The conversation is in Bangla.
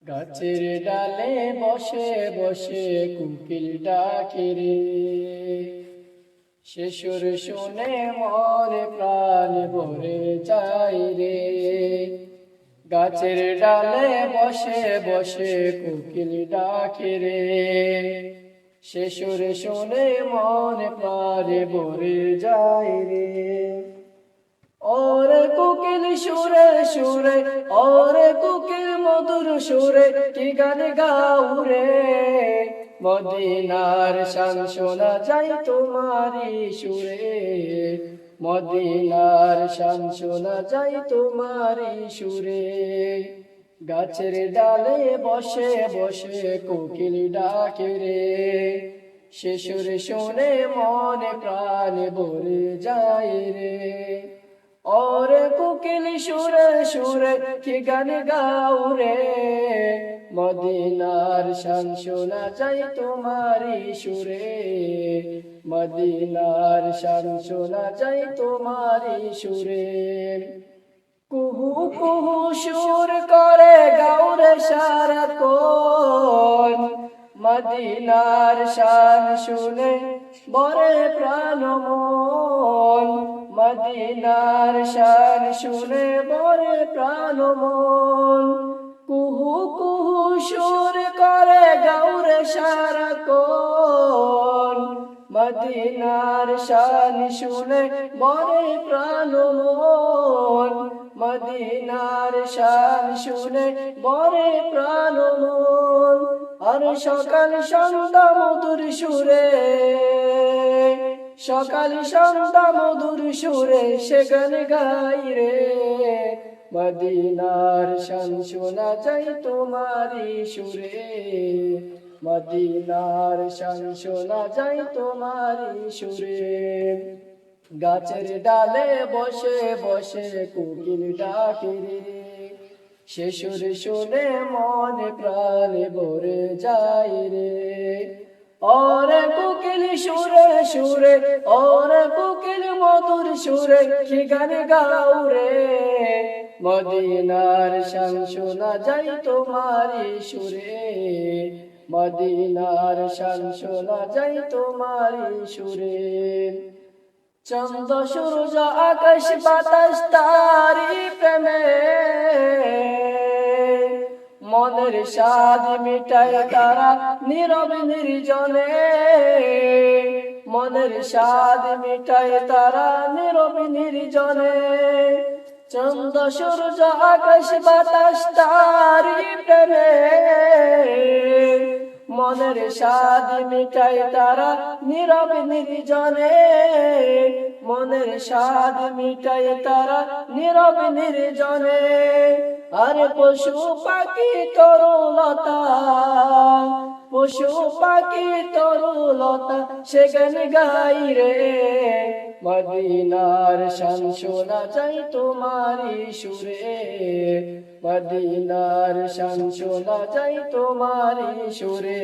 গাছের ডালে বসে বসে কোকিল ডাকে রে, সে সুর শুনে মনে প্রাণ ভরে যায় রে। গাছের ডালে বসে বসে কোকিল ডাকে রে, সে সুর শুনে মনে প্রাণ ভরে যায় রে। ওরে কোকিল সুরে সুরে, ওরে কোকিল মধুর সুরে, কি গান গাও রে। মদিনার শান শোনা যায় তোমারি সুরে, মদিনার শান শোনা যায় তোমারি সুরে। গাছের ডালে বসে বসে কোকিল ডাকে রে, সে সুর শুনে মনে প্রাণ ভরে যায় রে। ওরে কোকিল সুরে সুরে, কি গান গাও রে। মদিনার শান শোনা যায় তোমারি সুরে, মদিনার শান শোনা যায় তোমারি সুরে। কুহু কুহু সুর করে গাও রে সারাক্ষণ, মদিনার শান শুনে বরে প্রাণ মন। মদিনার শান শুনে বরে প্রাণ মন। কুহু কুহু সুর করে গাও রে সারাক্ষণ, মদিনার শান শুনে বরে প্রাণ মন। মদিনার শান শুনে বরে প্রাণ মন। আর সকাল সন্ধ্যা মধুর সুরে, সকাল সন্ধ্যা মধুর সুরে, সে গান গাই রে। মদিনার শান শোনা যায় তোমারি সুরে, মদিনার শান শোনা যায় তোমারি সুরে। গাছের ডালে বসে বসে কোকিল ডাকে রে, সে সুর শুনে মনে প্রাণ ভরে যায় রে। ওরে কোকিল সুরে সুরে, ওরে কোকিল মধুর সুরে, কি গান গাও রে। মদিনার শান শোনা যায় তোমারি সুরে, মদিনার শান শোনা যায় তোমারি সুরে। চন্দ্র সূর্য আকাশ বাতাস তারি প্রেমে, মনের স্বাদ মিটায় তারা নীরবে নির্জনে। মনের স্বাদ মিটায় তারা নীরবে নির্জনে। চন্দ্র সূর্য আকাশ বাতাস তারি প্রেমে, মনের স্বাদ মিটায় তারা নীরবে নির্জনে। মনের স্বাদ মিটায় তারা নীরবে নির্জনে। আরে পশু পাখি তরুলতা, পশু পাখি তরুলতা, সে গান গাই রে। মদিনার শান শোনা যায় তোমারি সুরে, মদিনার শান শোনা যায় তোমারি সুরে।